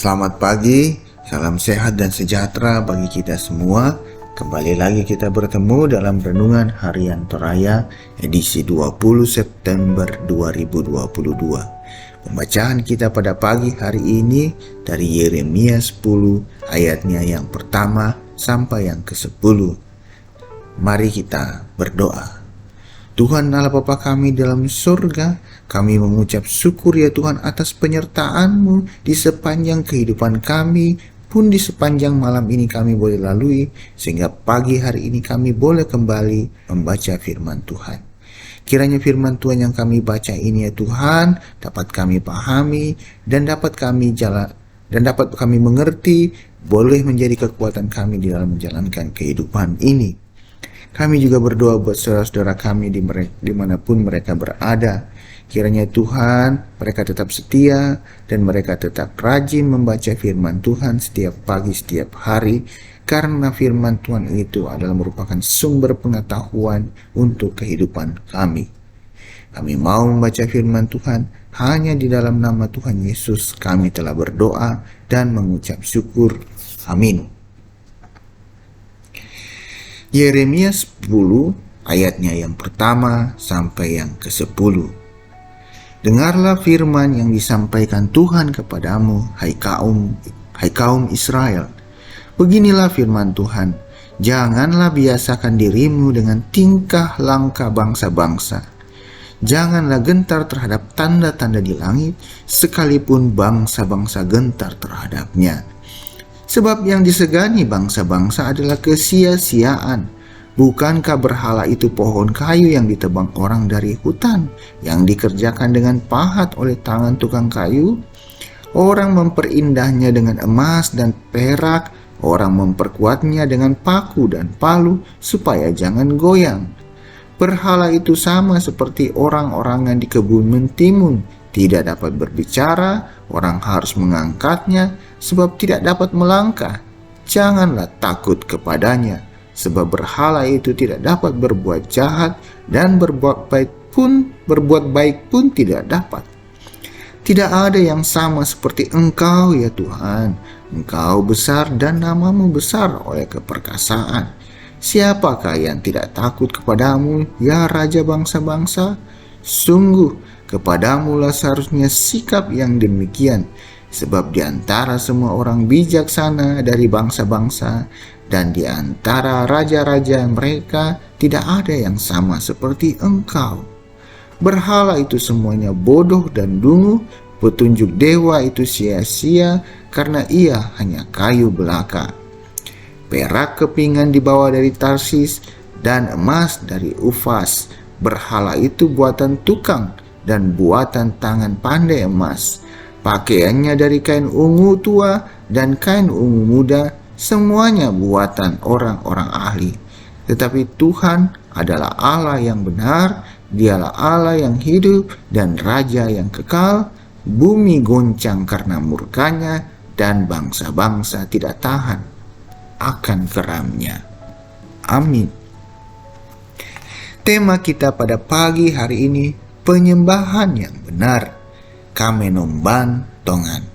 Selamat pagi, salam sehat dan sejahtera bagi kita semua. Kembali lagi kita bertemu dalam Renungan Harian Toraya edisi 20 September 2022. Pembacaan kita pada pagi hari ini dari Yeremia 10 ayatnya yang pertama sampai yang ke-10. Mari kita berdoa. Tuhan Allah Bapa kami dalam surga, kami mengucap syukur ya Tuhan atas penyertaan-Mu di sepanjang kehidupan kami, pun di sepanjang malam ini kami boleh lalui, sehingga pagi hari ini kami boleh kembali membaca firman Tuhan. Kiranya firman Tuhan yang kami baca ini ya Tuhan, dapat kami pahami dan dapat kami mengerti, boleh menjadi kekuatan kami di dalam menjalankan kehidupan ini. Kami juga berdoa buat saudara-saudara kami dimanapun mereka berada. Kiranya Tuhan, mereka tetap setia dan mereka tetap rajin membaca firman Tuhan setiap pagi, setiap hari. Karena firman Tuhan itu adalah merupakan sumber pengetahuan untuk kehidupan kami. Kami mau membaca firman Tuhan hanya di dalam nama Tuhan Yesus kami telah berdoa dan mengucap syukur. Amin. Yeremia 10 ayatnya yang pertama sampai yang ke-10. Dengarlah firman yang disampaikan Tuhan kepadamu, hai kaum Israel. Beginilah firman Tuhan, janganlah biasakan dirimu dengan tingkah langkah bangsa-bangsa. Janganlah gentar terhadap tanda-tanda di langit, sekalipun bangsa-bangsa gentar terhadapnya. Sebab yang disegani bangsa-bangsa adalah kesia-siaan. Bukankah berhala itu pohon kayu yang ditebang orang dari hutan, yang dikerjakan dengan pahat oleh tangan tukang kayu? Orang memperindah-Nya dengan emas dan perak, orang memperkuatnya dengan paku dan palu, supaya jangan goyang. Berhala itu sama seperti orang-orangan di kebun mentimun, tidak dapat berbicara, orang harus mengangkatnya, sebab tidak dapat melangkah. Janganlah takut kepadanya, sebab berhala itu tidak dapat berbuat jahat dan berbuat baik pun tidak dapat. Tidak ada yang sama seperti Engkau ya Tuhan. Engkau besar dan nama-Mu besar oleh keperkasaan. Siapakah yang tidak takut kepadamu ya Raja bangsa-bangsa? Sungguh kepadamu lah seharusnya sikap yang demikian. Sebab di antara semua orang bijaksana dari bangsa-bangsa dan di antara raja-raja mereka tidak ada yang sama seperti Engkau. Berhala itu semuanya bodoh dan dungu, petunjuk dewa itu sia-sia karena ia hanya kayu belaka. Perak kepingan dibawa dari Tarsis dan emas dari Ufas. Berhala itu buatan tukang dan buatan tangan pandai emas. Pakaiannya dari kain ungu tua dan kain ungu muda, semuanya buatan orang-orang ahli. Tetapi Tuhan adalah Allah yang benar, Dialah Allah yang hidup dan Raja yang kekal. Bumi goncang karena murkanya dan bangsa-bangsa tidak tahan akan keramnya. Amin. Tema kita pada pagi hari ini, penyembahan yang benar. Kamenomban tongan.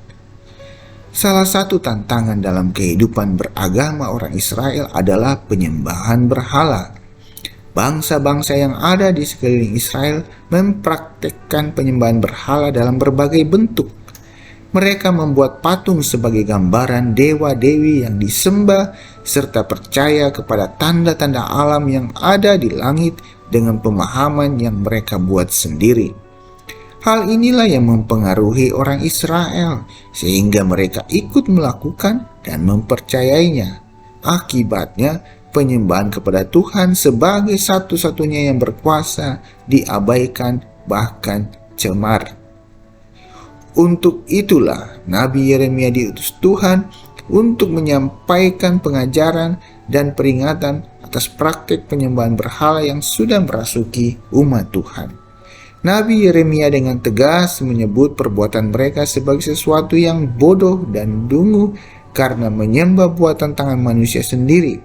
Salah satu tantangan dalam kehidupan beragama orang Israel adalah penyembahan berhala. Bangsa-bangsa yang ada di sekeliling Israel mempraktekkan penyembahan berhala dalam berbagai bentuk. Mereka membuat patung sebagai gambaran dewa-dewi yang disembah serta percaya kepada tanda-tanda alam yang ada di langit dengan pemahaman yang mereka buat sendiri. Hal inilah yang mempengaruhi orang Israel sehingga mereka ikut melakukan dan mempercayainya. Akibatnya, penyembahan kepada Tuhan sebagai satu-satunya yang berkuasa diabaikan bahkan cemar. Untuk itulah Nabi Yeremia diutus Tuhan untuk menyampaikan pengajaran dan peringatan atas praktik penyembahan berhala yang sudah merasuki umat Tuhan. Nabi Yeremia dengan tegas menyebut perbuatan mereka sebagai sesuatu yang bodoh dan dungu karena menyembah buatan tangan manusia sendiri.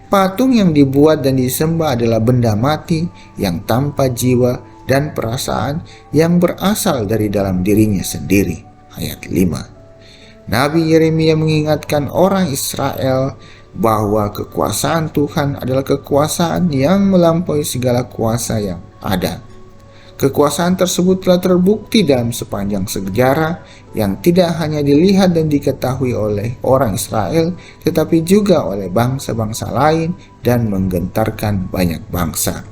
Patung yang dibuat dan disembah adalah benda mati yang tanpa jiwa dan perasaan yang berasal dari dalam dirinya sendiri. Ayat 5. Nabi Yeremia mengingatkan orang Israel bahwa kekuasaan Tuhan adalah kekuasaan yang melampaui segala kuasa yang ada. Kekuasaan tersebut telah terbukti dalam sepanjang sejarah yang tidak hanya dilihat dan diketahui oleh orang Israel, tetapi juga oleh bangsa-bangsa lain dan menggentarkan banyak bangsa.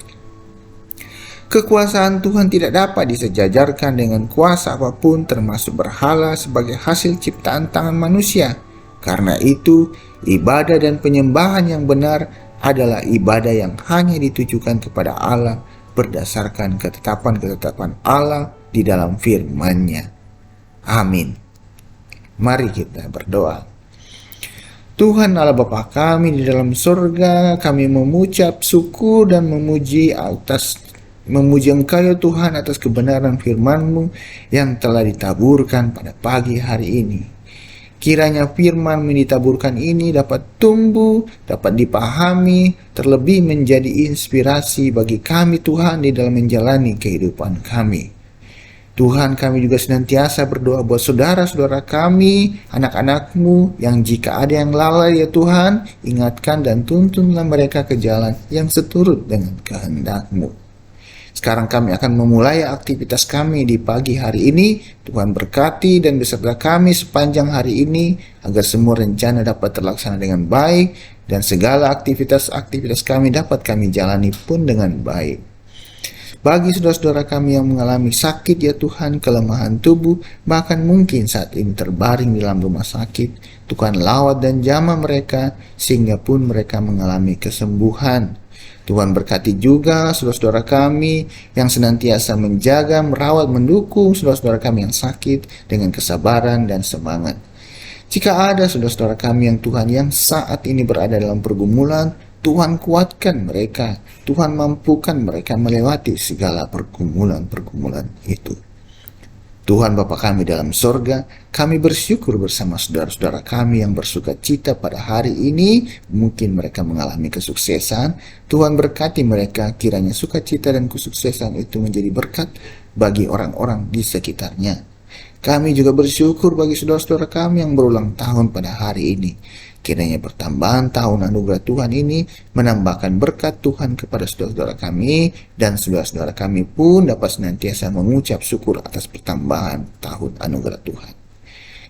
Kekuasaan Tuhan tidak dapat disejajarkan dengan kuasa apapun, termasuk berhala sebagai hasil ciptaan tangan manusia. Karena itu, ibadah dan penyembahan yang benar adalah ibadah yang hanya ditujukan kepada Allah berdasarkan ketetapan-ketetapan Allah di dalam firman-Nya. Amin. Mari kita berdoa. Tuhan Allah Bapa kami di dalam surga, kami mengucap syukur dan memuji Engkau ya Tuhan atas kebenaran firman-Mu yang telah ditaburkan pada pagi hari ini. Kiranya firman yang ditaburkan ini dapat tumbuh, dapat dipahami, terlebih menjadi inspirasi bagi kami Tuhan di dalam menjalani kehidupan kami. Tuhan, kami juga senantiasa berdoa buat saudara-saudara kami, anak-anak-Mu yang jika ada yang lalai ya Tuhan, ingatkan dan tuntunlah mereka ke jalan yang seturut dengan kehendak-Mu. Sekarang kami akan memulai aktivitas kami di pagi hari ini. Tuhan berkati dan beserta kami sepanjang hari ini, agar semua rencana dapat terlaksana dengan baik, dan segala aktivitas-aktivitas kami dapat kami jalani pun dengan baik. Bagi saudara-saudara kami yang mengalami sakit ya Tuhan, kelemahan tubuh, bahkan mungkin saat ini terbaring di dalam rumah sakit, Tuhan lawat dan jamah mereka, sehingga pun mereka mengalami kesembuhan. Tuhan berkati juga saudara-saudara kami yang senantiasa menjaga, merawat, mendukung saudara-saudara kami yang sakit dengan kesabaran dan semangat. Jika ada saudara-saudara kami yang Tuhan yang saat ini berada dalam pergumulan, Tuhan kuatkan mereka, Tuhan mampukan mereka melewati segala pergumulan-pergumulan itu. Tuhan Bapa kami dalam sorga, kami bersyukur bersama saudara-saudara kami yang bersuka cita pada hari ini. Mungkin mereka mengalami kesuksesan. Tuhan berkati mereka, kiranya sukacita dan kesuksesan itu menjadi berkat bagi orang-orang di sekitarnya. Kami juga bersyukur bagi saudara-saudara kami yang berulang tahun pada hari ini. Kiranya pertambahan tahun anugerah Tuhan ini menambahkan berkat Tuhan kepada saudara-saudara kami, dan saudara-saudara kami pun dapat senantiasa mengucap syukur atas pertambahan tahun anugerah Tuhan.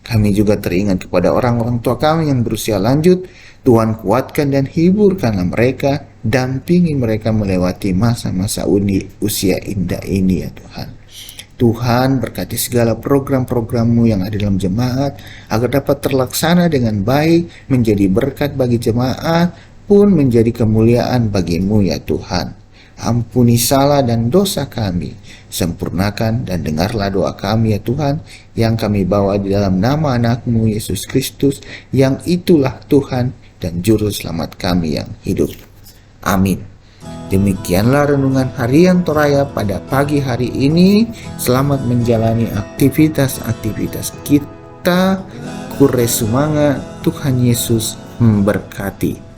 Kami juga teringat kepada orang-orang tua kami yang berusia lanjut. Tuhan kuatkan dan hiburkanlah mereka, dampingi mereka melewati masa-masa usia indah ini ya Tuhan. Tuhan berkati segala program-program-Mu yang ada dalam jemaat, agar dapat terlaksana dengan baik, menjadi berkat bagi jemaat, pun menjadi kemuliaan bagi-Mu ya Tuhan. Ampuni salah dan dosa kami, sempurnakan dan dengarlah doa kami ya Tuhan, yang kami bawa di dalam nama anak-Mu Yesus Kristus, yang itulah Tuhan dan Juru Selamat kami yang hidup. Amin. Demikianlah renungan harian Toraya pada pagi hari ini. Selamat menjalani aktivitas-aktivitas kita. Kure sumanga, Tuhan Yesus memberkati.